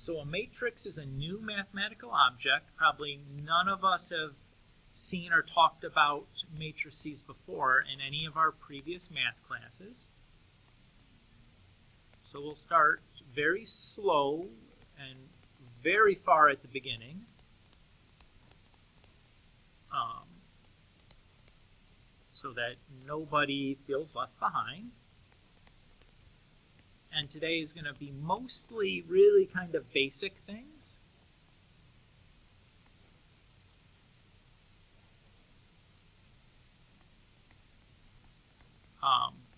So a matrix is a new mathematical object. Probably none of us have seen or talked about matrices before in any of our previous math classes. So we'll start very slow and very far at the beginning. So that nobody feels left behind. And today is going to be mostly really kind of basic things.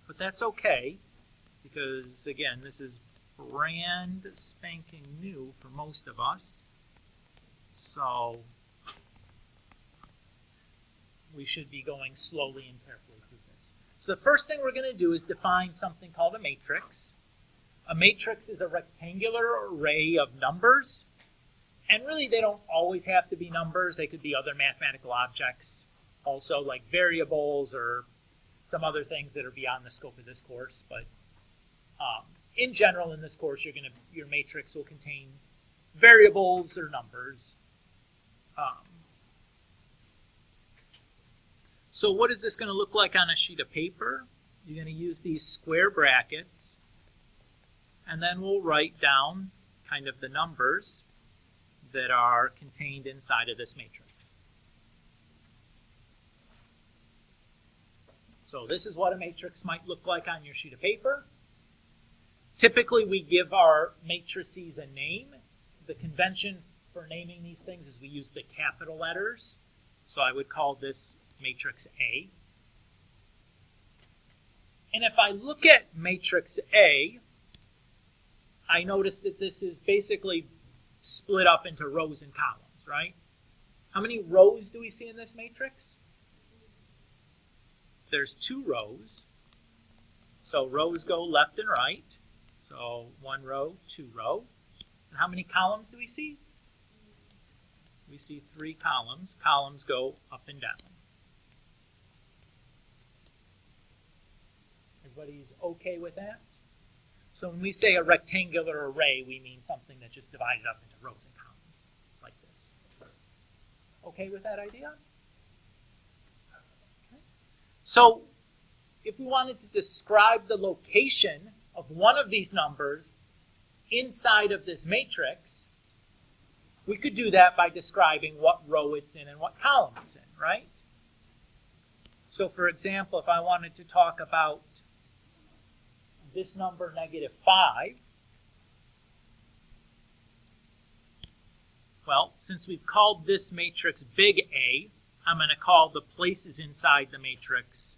But that's okay, because again, this is brand spanking new for most of us. So we should be going slowly and carefully through this. So the first thing we're going to do is define something called a matrix. A matrix is a rectangular array of numbers. And really, they don't always have to be numbers. They could be other mathematical objects also, like variables or some other things that are beyond the scope of this course. But in general, in this course, your matrix will contain variables or numbers. So what is this going to look like on a sheet of paper? You're going to use these square brackets, and then we'll write down kind of the numbers that are contained inside of this matrix. So this is what a matrix might look like on your sheet of paper. Typically, we give our matrices a name. The convention for naming these things is we use the capital letters. So I would call this matrix A. And if I look at matrix A, I notice that this is basically split up into rows and columns, right? How many rows do we see in this matrix? There's 2 rows. So rows go left and right. So 1 row, 2 row. And how many columns do we see? We see 3 columns. Columns go up and down. Everybody's okay with that? So when we say a rectangular array, we mean something that's just divided up into rows and columns, like this. Okay with that idea? Okay. So if we wanted to describe the location of one of these numbers inside of this matrix, we could do that by describing what row it's in and what column it's in, right? So for example, if I wanted to talk about this number, -5, well, since we've called this matrix big A, I'm going to call the places inside the matrix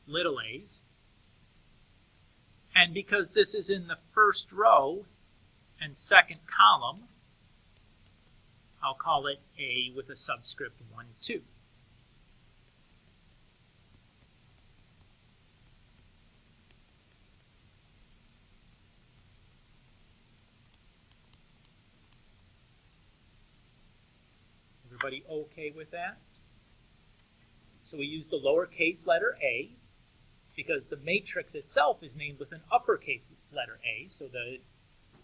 little a's. And because this is in the first row and second column, I'll call it A with a subscript 1, 2. Everybody okay with that? So we use the lowercase letter a because the matrix itself is named with an uppercase letter A, so the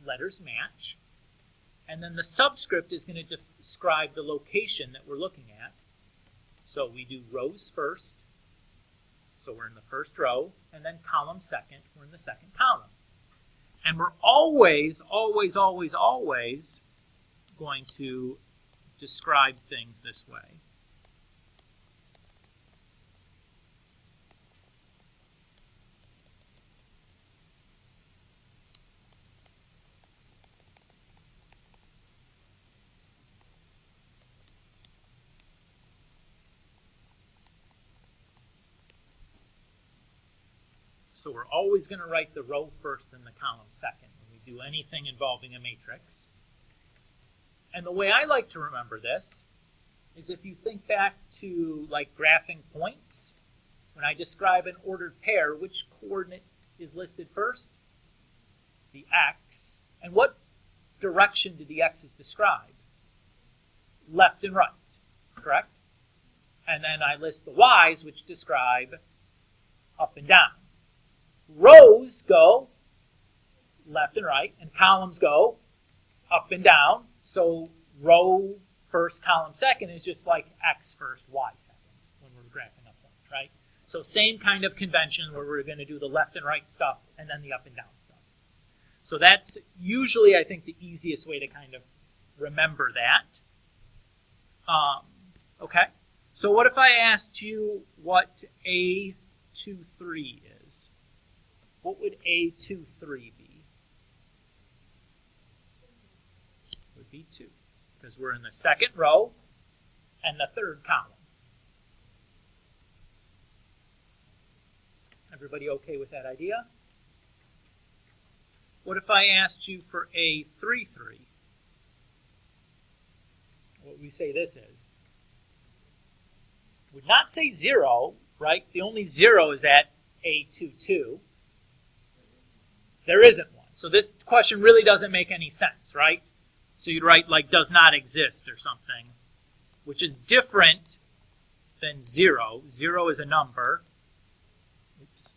letters match. And then the subscript is going to describe the location that we're looking at. So we do rows first, so we're in the first row, and then column second, we're in the second column. And we're always, always, always, always going to describe things this way. So we're always going to write the row first and the column second when we do anything involving a matrix. And the way I like to remember this is if you think back to like graphing points, when I describe an ordered pair, which coordinate is listed first? The x. And what direction do the x's describe? Left and right, correct? And then I list the y's, which describe up and down. Rows go left and right, and columns go up up and down. So row first, column second is just like x first, y second when we're graphing a point, right? So same kind of convention where we're going to do the left and right stuff and then the up and down stuff. So that's usually, I think, the easiest way to kind of remember that. Okay, so what if I asked you what A23 is? What would A23 be? It would be 2, because we're in the second row and the third column. Everybody okay with that idea? What if I asked you for A33? What would we say this is? Would not say 0, right? The only 0 is at A22. There isn't one. So this question really doesn't make any sense, right? So you'd write like does not exist or something, which is different than 0. 0 is a number. Oops.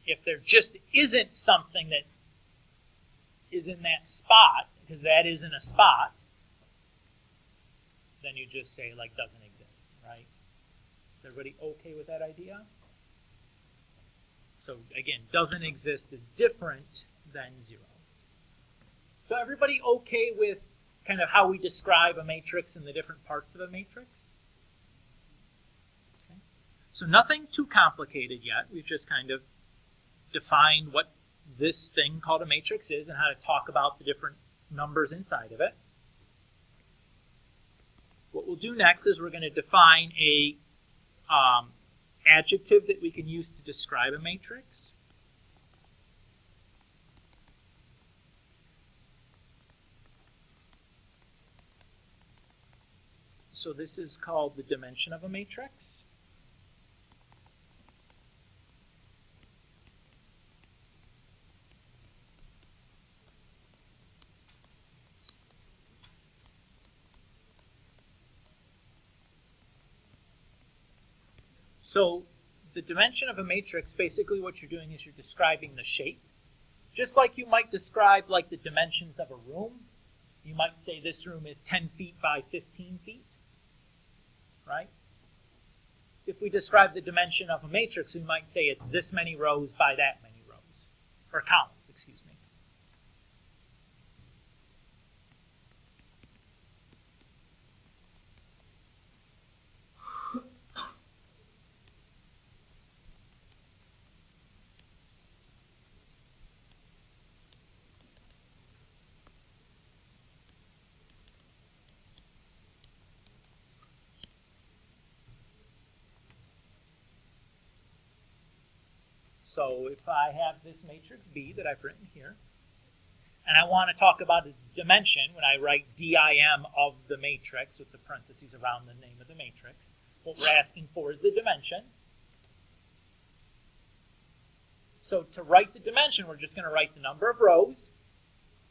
If there just isn't something that is in that spot, because that isn't a spot, then you just say like doesn't exist, right? Is everybody okay with that idea? So again, doesn't exist is different than 0. So everybody okay with kind of how we describe a matrix and the different parts of a matrix? Okay. So nothing too complicated yet. We've just kind of defined what this thing called a matrix is and how to talk about the different numbers inside of it. What we'll do next is we're going to define a adjective that we can use to describe a matrix. So this is called the dimension of a matrix. So the dimension of a matrix, basically what you're doing is you're describing the shape. Just like you might describe like the dimensions of a room. You might say this room is 10 feet by 15 feet, right? If we describe the dimension of a matrix, we might say it's this many rows by that many rows, or columns, excuse me. So if I have this matrix B that I've written here, and I want to talk about a dimension when I write dim of the matrix with the parentheses around the name of the matrix, what we're asking for is the dimension. So to write the dimension, we're just going to write the number of rows.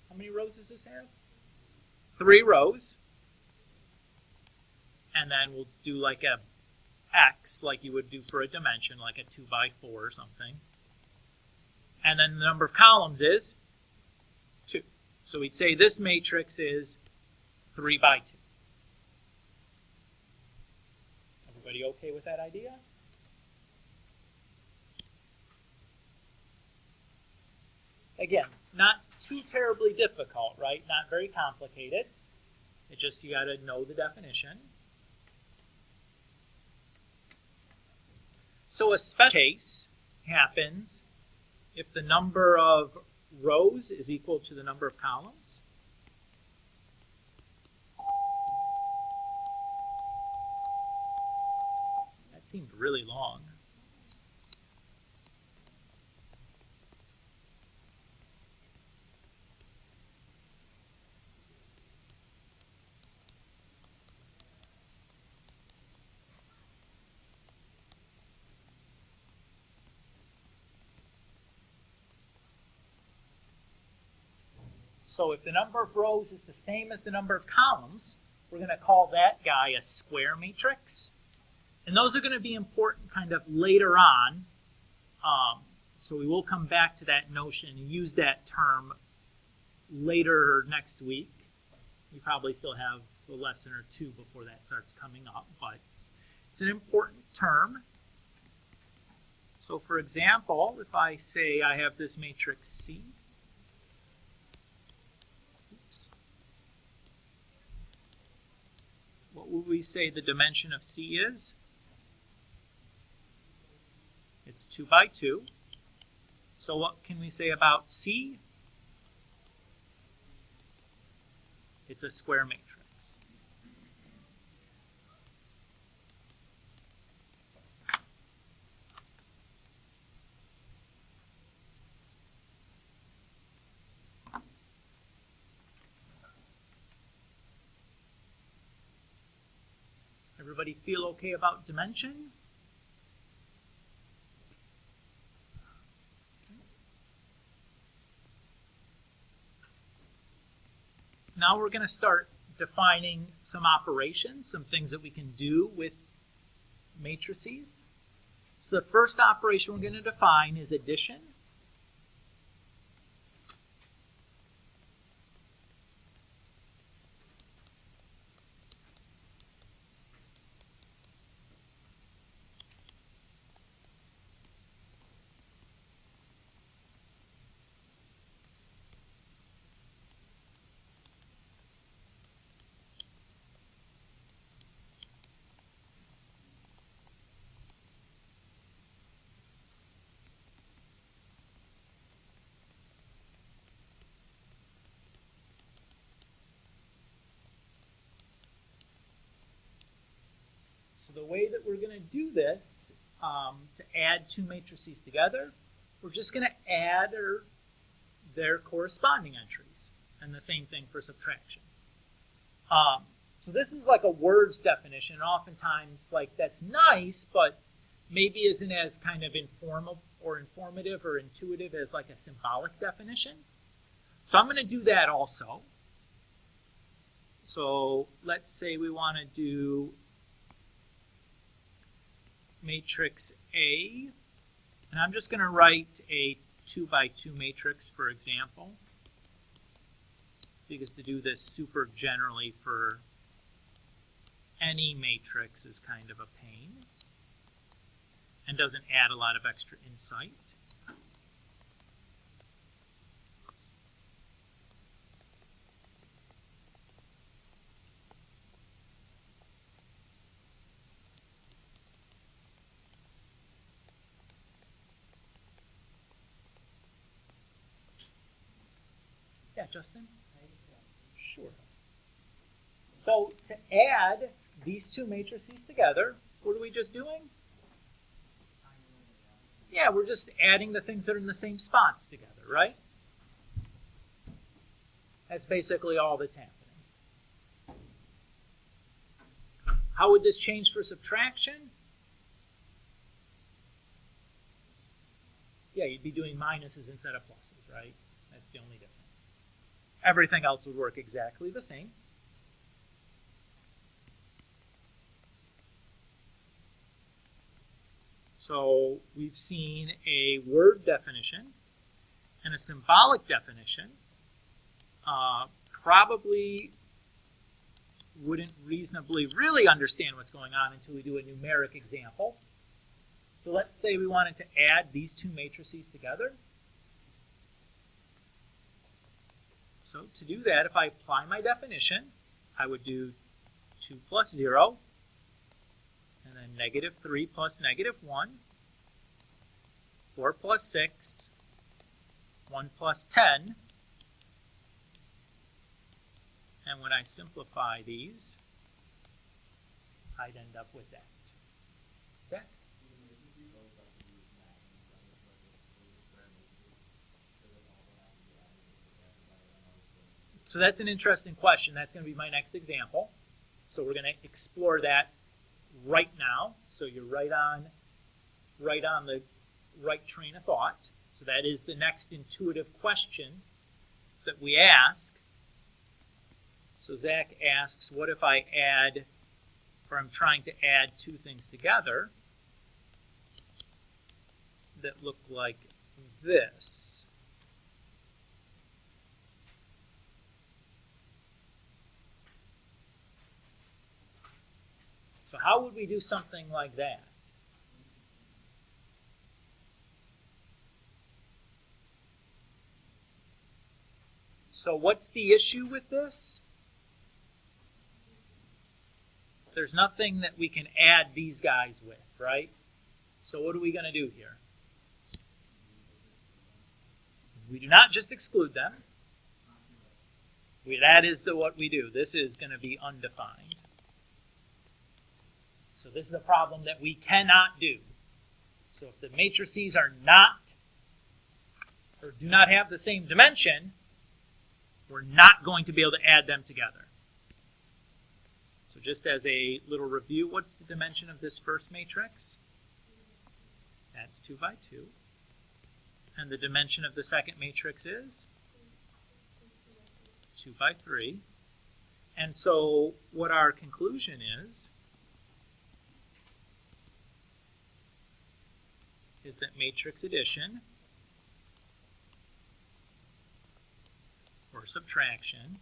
How many rows does this have? 3 rows. And then we'll do like a x like you would do for a dimension, like a 2 by 4 or something. And then the number of columns is 2. So we'd say this matrix is 3 by 2. Everybody okay with that idea? Again, not too terribly difficult, right? Not very complicated. It just, you got to know the definition. So a special case happens if the number of rows is equal to the number of columns. That seemed really long. So if the number of rows is the same as the number of columns, we're going to call that guy a square matrix. And those are going to be important kind of later on. So So we will come back to that notion and use that term later next week. We probably still have a lesson or two before that starts coming up, but it's an important term. So for example, if I say I have this matrix C, what would we say the dimension of C is? It's 2 by 2. So what can we say about C? It's a square matrix. Everybody feel okay about dimension? Now we're going to start defining some operations, some things that we can do with matrices. So the first operation we're going to define is addition. So the way that we're going to do this, to add two matrices together, we're just going to add their corresponding entries. And the same thing for subtraction. So this is like a words definition. And oftentimes, like, that's nice, but maybe isn't as kind of informal or informative or intuitive as like a symbolic definition. So I'm going to do that also. So let's say we want to do matrix A, and I'm just going to write a 2 by 2 matrix, for example, because to do this super generally for any matrix is kind of a pain and doesn't add a lot of extra insight. Yeah, Justin? Sure. So to add these two matrices together, what are we just doing? Yeah, we're just adding the things that are in the same spots together, right? That's basically all that's happening. How would this change for subtraction? Yeah, you'd be doing minuses instead of pluses, right? That's the only difference. Everything else would work exactly the same. So we've seen a word definition and a symbolic definition. Probably wouldn't reasonably really understand what's going on until we do a numeric example. So let's say we wanted to add these two matrices together. So to do that, if I apply my definition, I would do 2 plus 0, and then negative 3 plus negative 1, 4 plus 6, 1 plus 10, and when I simplify these, I'd end up with that. Zach? So that's an interesting question. That's going to be my next example. So we're going to explore that right now. So you're right on the right train of thought. So that is the next intuitive question that we ask. So Zach asks, what if I add, or I'm trying to add two things together that look like this. So how would we do something like that? So what's the issue with this? There's nothing that we can add these guys with, right? So what are we going to do here? We do not just exclude them. That is what we do. This is going to be undefined. So this is a problem that we cannot do. So if the matrices are not, or do not have the same dimension, we're not going to be able to add them together. So just as a little review, what's the dimension of this first matrix? That's 2 by 2. And the dimension of the second matrix is 2 by 3. And so what our conclusion is that matrix addition or subtraction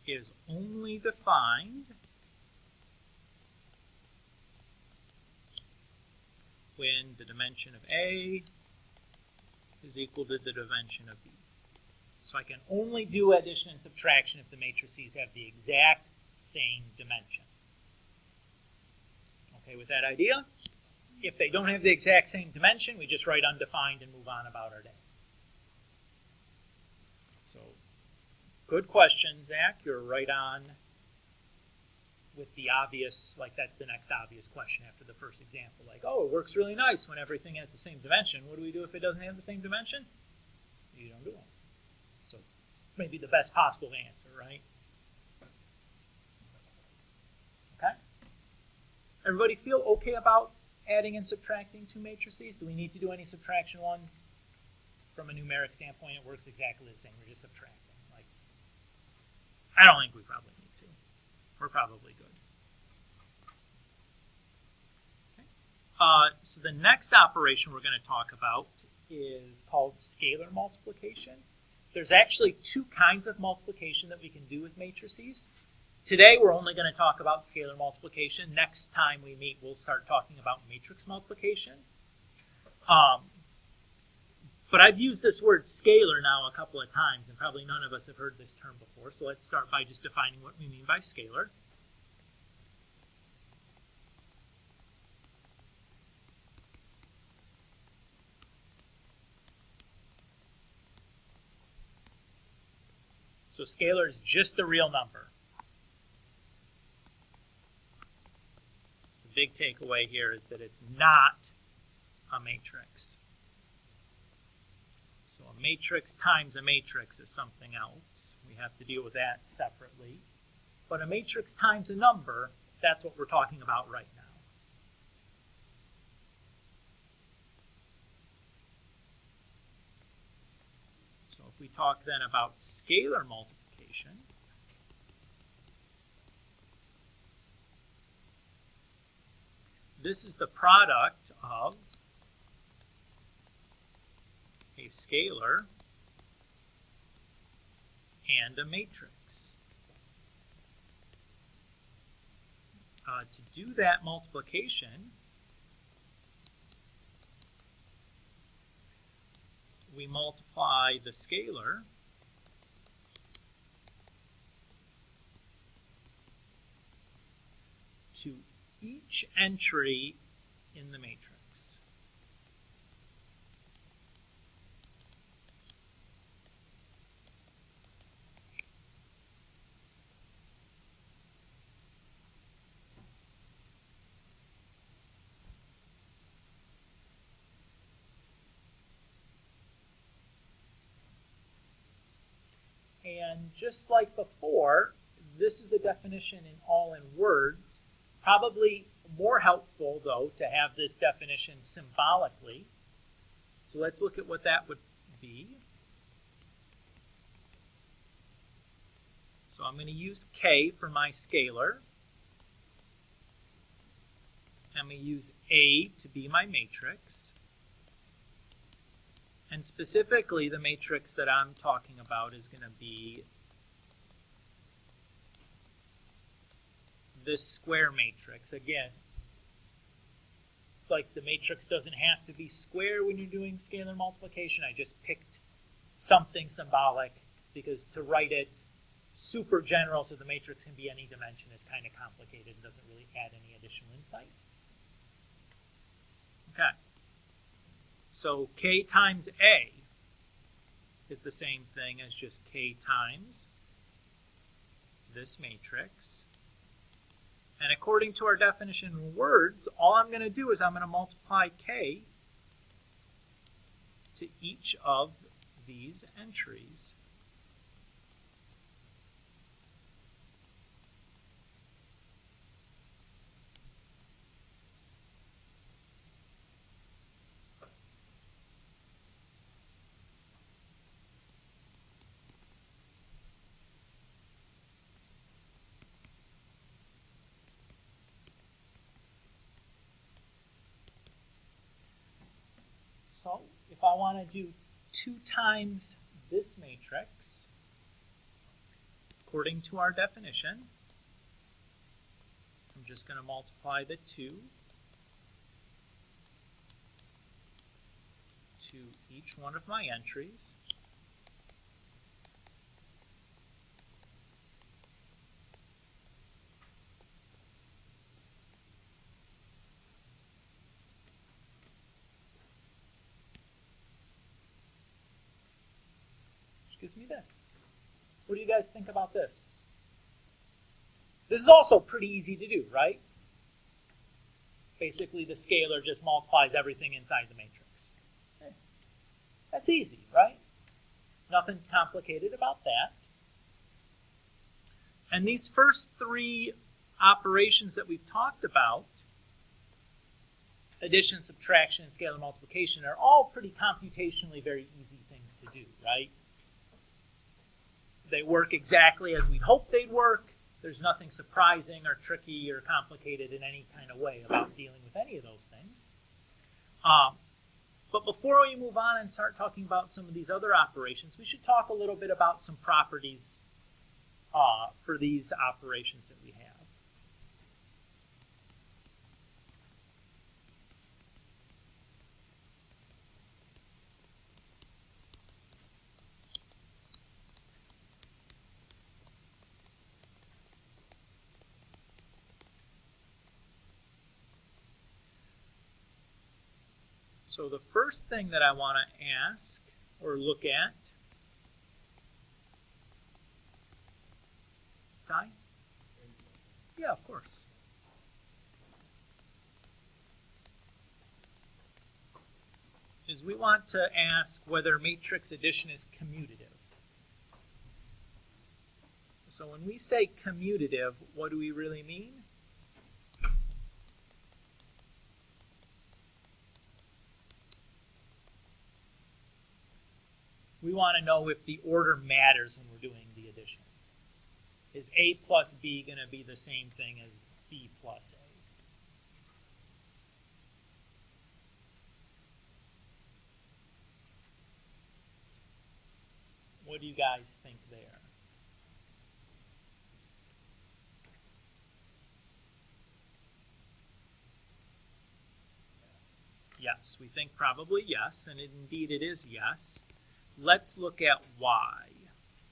is only defined when the dimension of A is equal to the dimension of B. So I can only do addition and subtraction if the matrices have the exact same dimension. Okay with that idea? If they don't have the exact same dimension, we just write undefined and move on about our day. So, good question, Zach. You're right on with the obvious, like that's the next obvious question after the first example. Like, oh, it works really nice when everything has the same dimension. What do we do if it doesn't have the same dimension? You don't do it. So it's maybe the best possible answer, right? Okay? Everybody feel okay about adding and subtracting two matrices? Do we need to do any subtraction ones? From a numeric standpoint, it works exactly the same. We're just subtracting. Like, I don't think we probably need to. We're probably good. Okay. So the next operation we're going to talk about is called scalar multiplication. There's actually two kinds of multiplication that we can do with matrices. Today we're only going to talk about scalar multiplication. Next time we meet, we'll start talking about matrix multiplication. But I've used this word scalar now a couple of times, and probably none of us have heard this term before, so let's start by just defining what we mean by scalar. So scalar is just a real number. The big takeaway here is that it's not a matrix. So a matrix times a matrix is something else. We have to deal with that separately. But a matrix times a number, that's what we're talking about right now. So if we talk then about scalar multiplication, this is the product of a scalar and a matrix. To do that multiplication, we multiply the scalar to each entry in the matrix. And just like before, this is a definition all in words. Probably more helpful, though, to have this definition symbolically. So let's look at what that would be. So I'm going to use K for my scalar. and we use A to be my matrix. And specifically, the matrix that I'm talking about is going to be this square matrix. Again, like the matrix doesn't have to be square when you're doing scalar multiplication. I just picked something symbolic because to write it super general so the matrix can be any dimension is kind of complicated and doesn't really add any additional insight. Okay. So K times A is the same thing as just K times this matrix. And according to our definition in words, all I'm going to do is I'm going to multiply K to each of these entries. So if I want to do 2 times this matrix, according to our definition, I'm just going to multiply the 2 to each one of my entries. Gives me this. What do you guys think about this? This is also pretty easy to do, right? Basically, the scalar just multiplies everything inside the matrix. That's easy, right? Nothing complicated about that. And these first 3 operations that we've talked about, addition, subtraction, and scalar multiplication, are all pretty computationally very easy things to do, right? They work exactly as we'd hoped they'd work. There's nothing surprising or tricky or complicated in any kind of way about dealing with any of those things. But before we move on and start talking about some of these other operations, we should talk a little bit about some properties for these operations that we have. So the first thing that I want to ask or look at, Ty? Yeah, of course. Is we want to ask whether matrix addition is commutative. So when we say commutative, what do we really mean? We want to know if the order matters when we're doing the addition. Is A plus B going to be the same thing as B plus A? What do you guys think there? Yes, we think probably yes, and indeed it is yes. Let's look at why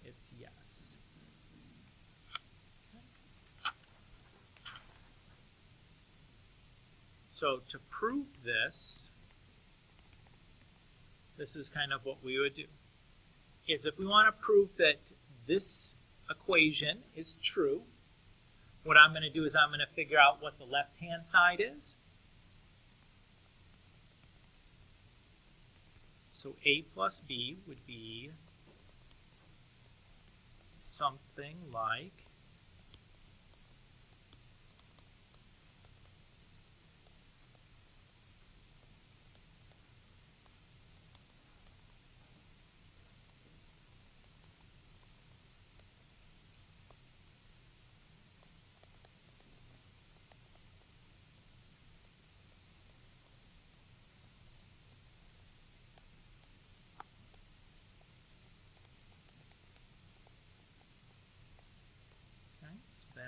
it's yes. So to prove this, this is kind of what we would do. Is if we want to prove that this equation is true, what I'm going to do is I'm going to figure out what the left-hand side is. So A plus B would be something like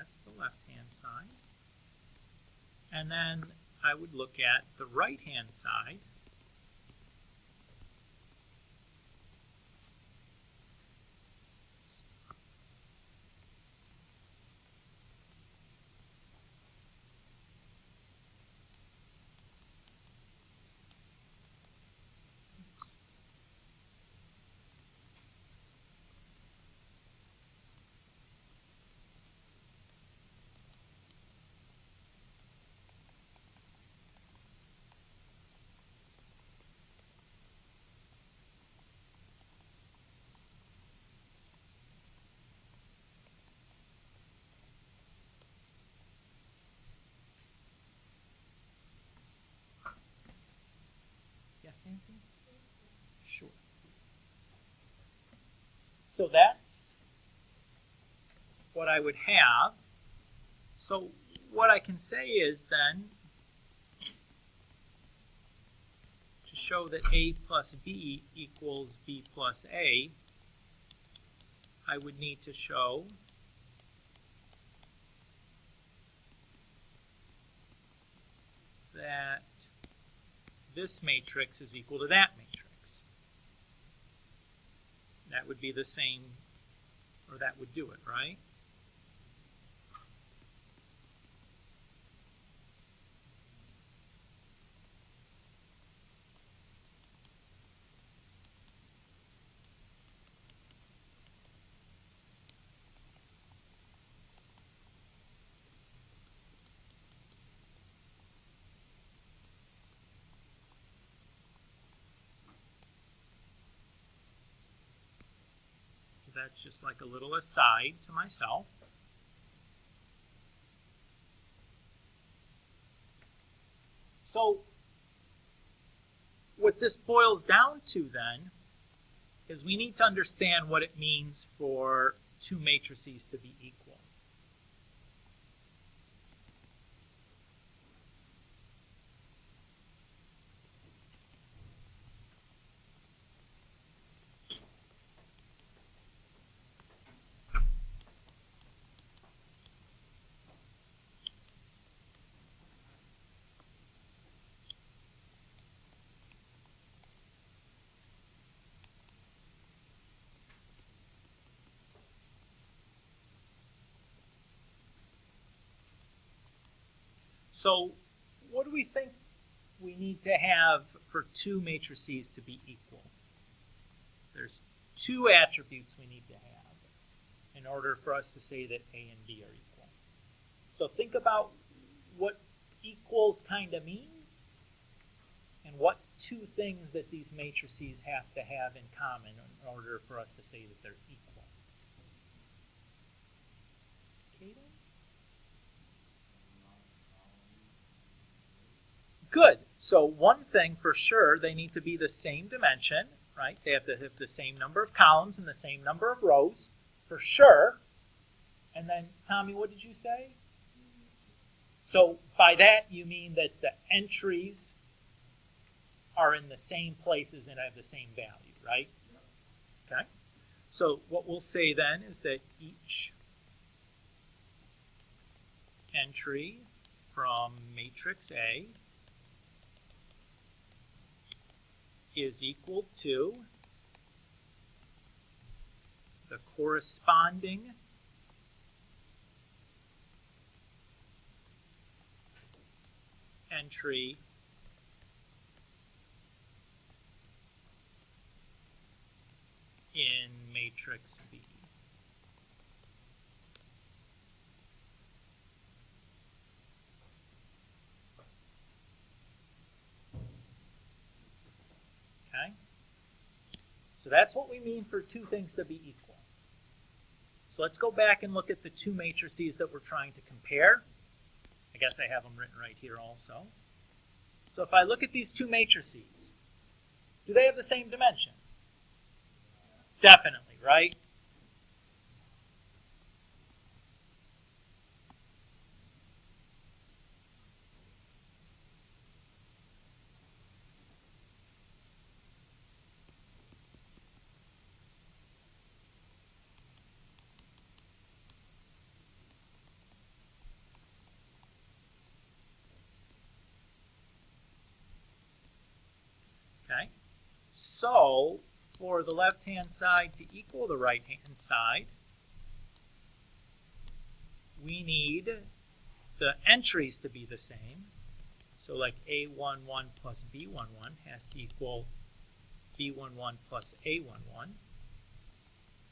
that's the left-hand side. And then I would look at the right-hand side. Yes, Nancy? Sure. So that's what I would have. So what I can say is then, to show that A plus B equals B plus A, I would need to show that this matrix is equal to that matrix. That would be the same, or that would do it, right? That's just like a little aside to myself. So what this boils down to then is we need to understand what it means for two matrices to be equal. So what do we think we need to have for two matrices to be equal? There's two attributes we need to have in order for us to say that A and B are equal. So think about what equals kind of means and what two things that these matrices have to have in common in order for us to say that they're equal. Kaden? Good. So one thing for sure, they need to be the same dimension, right? They have to have the same number of columns and the same number of rows, for sure. And then, Tommy, what did you say? So by that, you mean that the entries are in the same places and have the same value, right? Okay. So what we'll say then is that each entry from matrix A is equal to the corresponding entry in matrix B. Okay? So that's what we mean for two things to be equal. So let's go back and look at the two matrices that we're trying to compare. I guess I have them written right here also. So if I look at these two matrices, do they have the same dimension? Definitely, right? Okay? So, for the left-hand side to equal the right-hand side, we need the entries to be the same. So like A11 plus B11 has to equal B11 plus A11.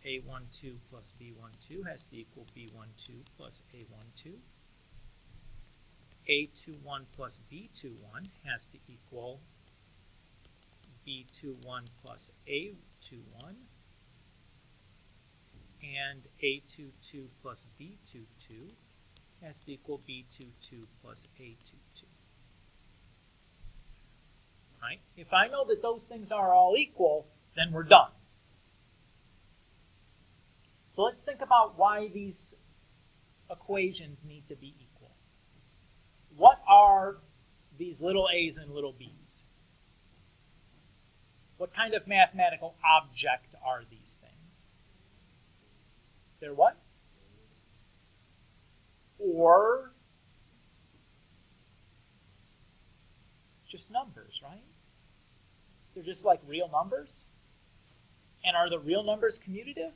A12 plus B12 has to equal B12 plus A12. A21 plus B21 has to equal B21 plus A21. And A22 plus B22 has to equal B22 plus A22. Right? If I know that those things are all equal, then we're done. So let's think about why these equations need to be equal. What are these little a's and little b's? What kind of mathematical object are these things? They're what? Or just numbers, right? They're just like real numbers. And are the real numbers commutative?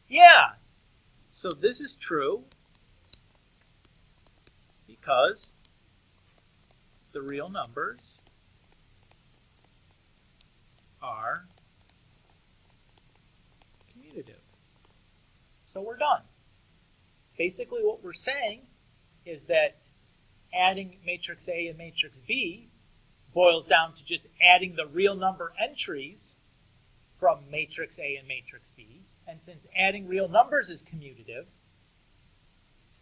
Yeah. So this is true because the real numbers are commutative. So we're done. Basically what we're saying is that adding matrix A and matrix B boils down to just adding the real number entries from matrix A and matrix B. And since adding real numbers is commutative,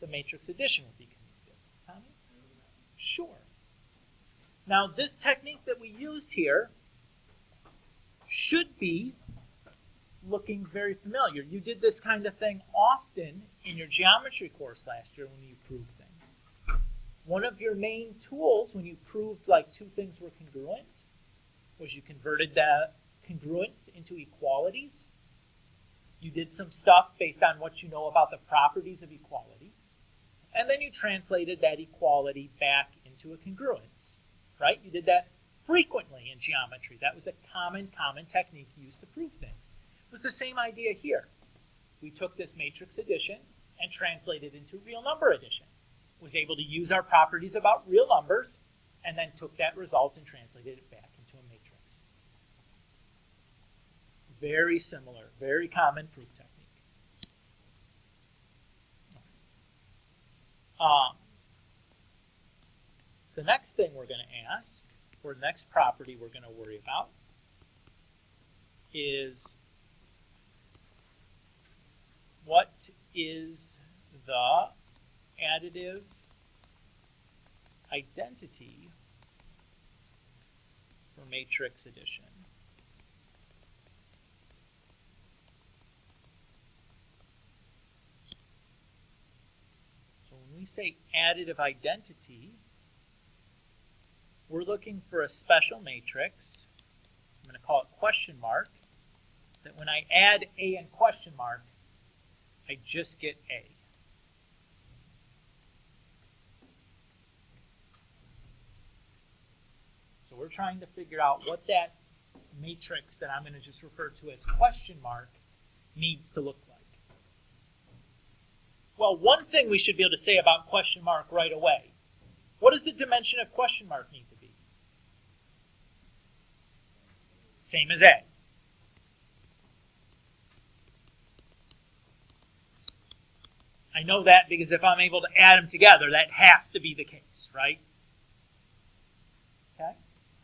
the matrix addition will be commutative. Tommy? Sure. Now this technique that we used here should be looking very familiar. You did this kind of thing often in your geometry course last year when you proved things. One of your main tools when you proved like two things were congruent was you converted the congruence into equalities. You did some stuff based on what you know about the properties of equality. And then you translated that equality back into a congruence, right? You did that frequently in geometry. That was a common technique used to prove things. It was the same idea here. We took this matrix addition and translated it into real number addition. Was able to use our properties about real numbers and then took that result and translated it back into a matrix. Very similar, very common proof technique. The next thing we're going to ask, or the next property we're going to worry about, is what is the additive identity for matrix addition? So when we say additive identity, we're looking for a special matrix. I'm going to call it question mark, that when I add A and question mark, I just get A. So we're trying to figure out what that matrix that I'm going to just refer to as question mark needs to look like. Well, one thing we should be able to say about question mark right away. What does the dimension of question mark need to be? Same as A. I know that because if I'm able to add them together, that has to be the case, right? Okay.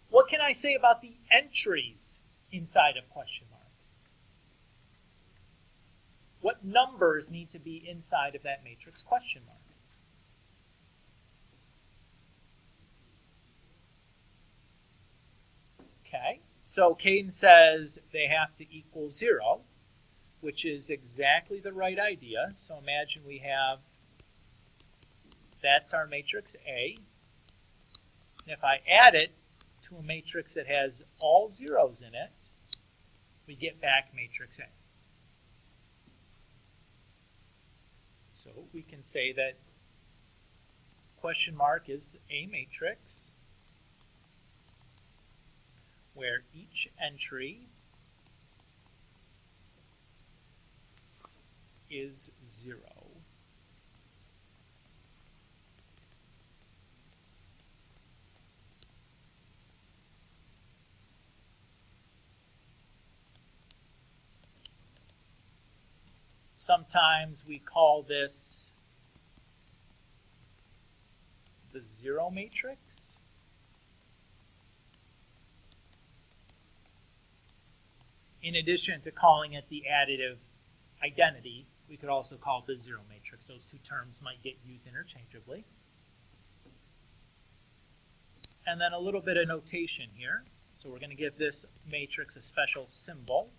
What can I say about the entries inside of question mark? What numbers need to be inside of that matrix question mark? Okay, so Caden says they have to equal 0, which is exactly the right idea. So imagine we have, that's our matrix A. And if I add it to a matrix that has all zeros in it, we get back matrix A. So we can say that question mark is a matrix where each entry is 0. Sometimes we call this the zero matrix. In addition to calling it the additive identity, we could also call it the zero matrix. Those two terms might get used interchangeably. And then a little bit of notation here. So we're going to give this matrix a special symbol.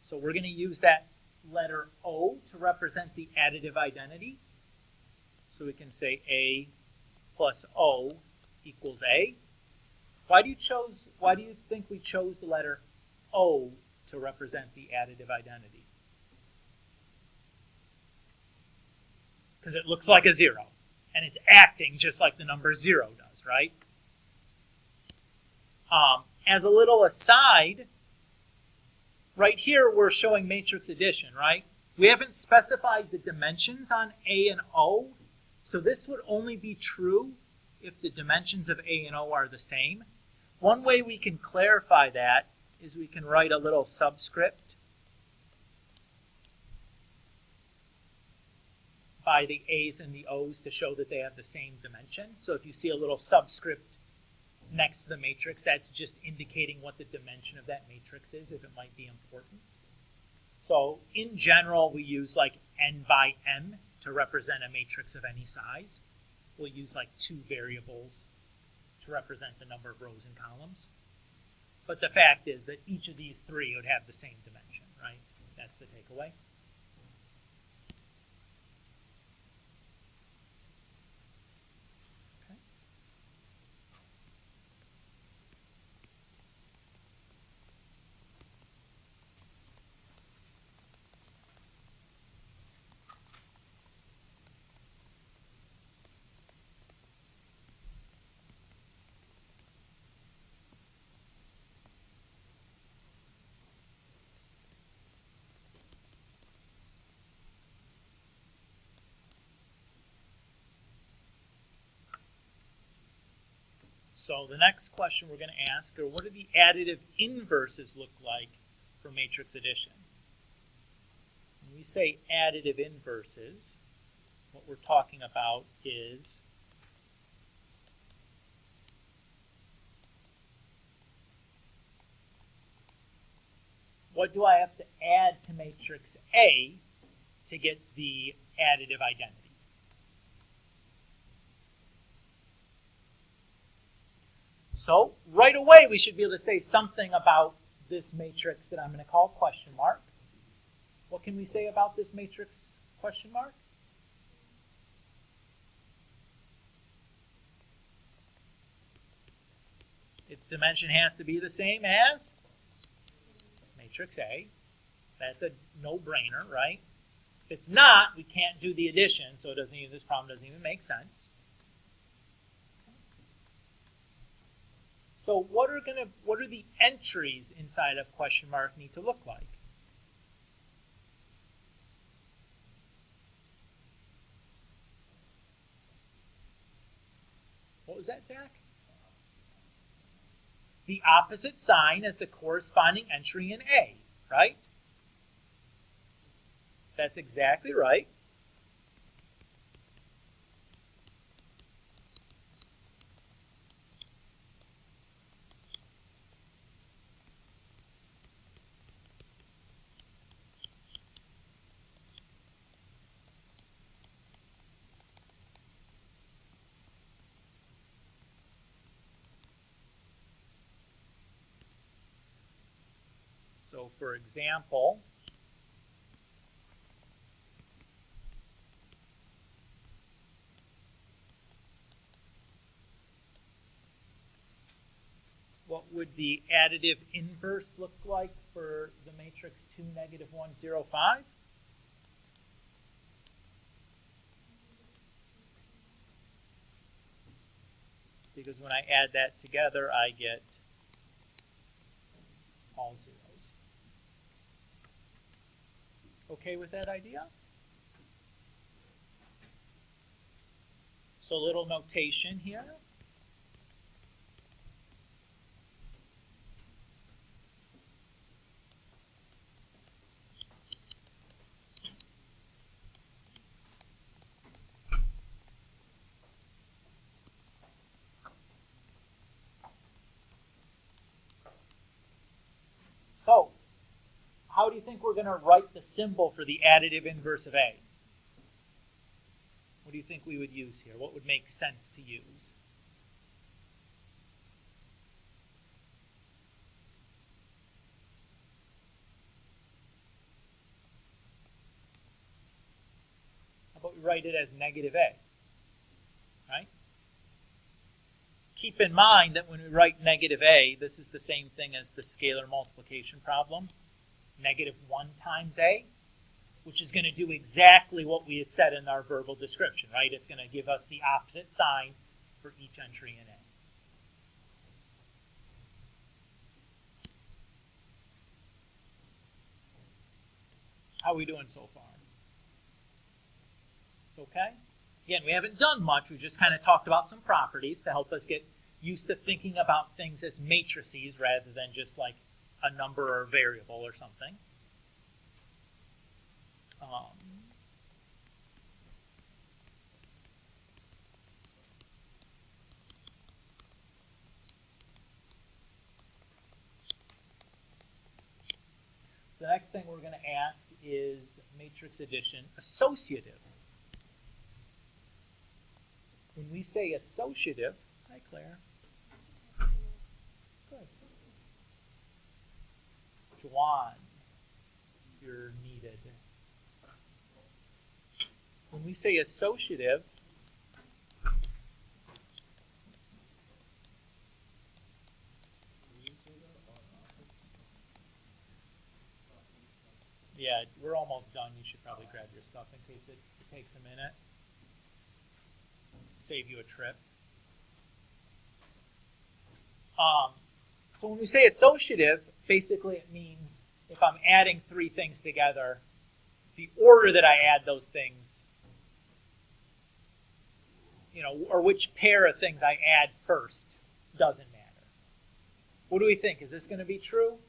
So we're going to use that letter O to represent the additive identity. So we can say A plus O equals A. Why do you think we chose the letter O to represent the additive identity? Because it looks like a 0, and it's acting just like the number 0 does, right? As a little aside, right here we're showing matrix addition, right? We haven't specified the dimensions on A and O, so this would only be true if the dimensions of A and O are the same. One way we can clarify that is we can write a little subscript by the A's and the O's to show that they have the same dimension. So if you see a little subscript next to the matrix, that's just indicating what the dimension of that matrix is, if it might be important. So in general, we use like n by m to represent a matrix of any size. We'll use like 2 variables to represent the number of rows and columns. But the fact is that each of these 3 would have the same dimension, right? That's the takeaway. So the next question we're going to ask are, what do the additive inverses look like for matrix addition? When we say additive inverses, what we're talking about is what do I have to add to matrix A to get the additive identity? So right away we should be able to say something about this matrix that I'm going to call question mark. What can we say about this matrix question mark? Its dimension has to be the same as matrix A. That's a no-brainer, right? If it's not, we can't do the addition, so this problem doesn't even make sense. So what are the entries inside of question mark need to look like? What was that, Zach? The opposite sign as the corresponding entry in A, right? That's exactly right. So for example, would the additive inverse look like for the matrix 2, negative 1, 0, 5? Because when I add that together, I get all zeros. Okay with that idea? So a little notation here. So, how do you think we're going to write the symbol for the additive inverse of A? What do you think we would use here? What would make sense to use? How about we write it as negative A? Right? Keep in mind that when we write negative A, this is the same thing as the scalar multiplication problem. Negative 1 times A, which is going to do exactly what we had said in our verbal description, right? It's going to give us the opposite sign for each entry in A. How are we doing so far? It's okay? Again, we haven't done much. We've just kind of talked about some properties to help us get used to thinking about things as matrices rather than just like a number or a variable or something. So the next thing we're going to ask is matrix addition associative. When we say associative, hi Claire. Good. Juan, you're needed. When we say associative, yeah, we're almost done. You should probably grab your stuff in case it takes a minute. Save you a trip. So when we say associative, basically it means if I'm adding three things together, the order that I add those things, or which pair of things I add first doesn't matter. What do we think? Is this going to be true?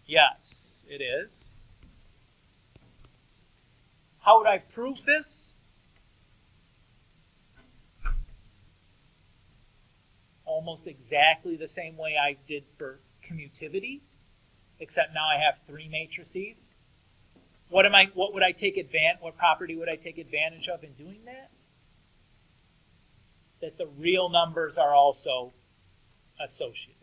Yes, it is. How would I prove this? Almost exactly the same way I did for commutativity, except now I have three matrices. What property would I take advantage of in doing that? That the real numbers are also associative.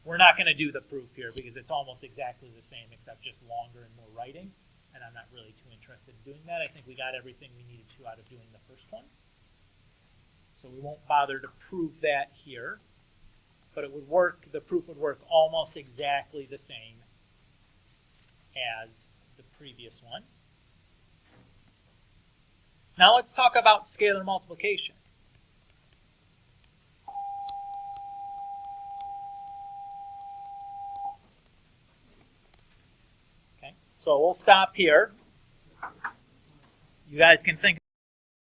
We're not going to do the proof here because it's almost exactly the same except just longer and more writing, and I'm not really too interested in doing that. I think we got everything we needed to out of doing the first one. So we won't bother to prove that here, but it would work. The proof would work almost exactly the same as the previous one. Now let's talk about scalar multiplication. Okay, so we'll stop here. You guys can think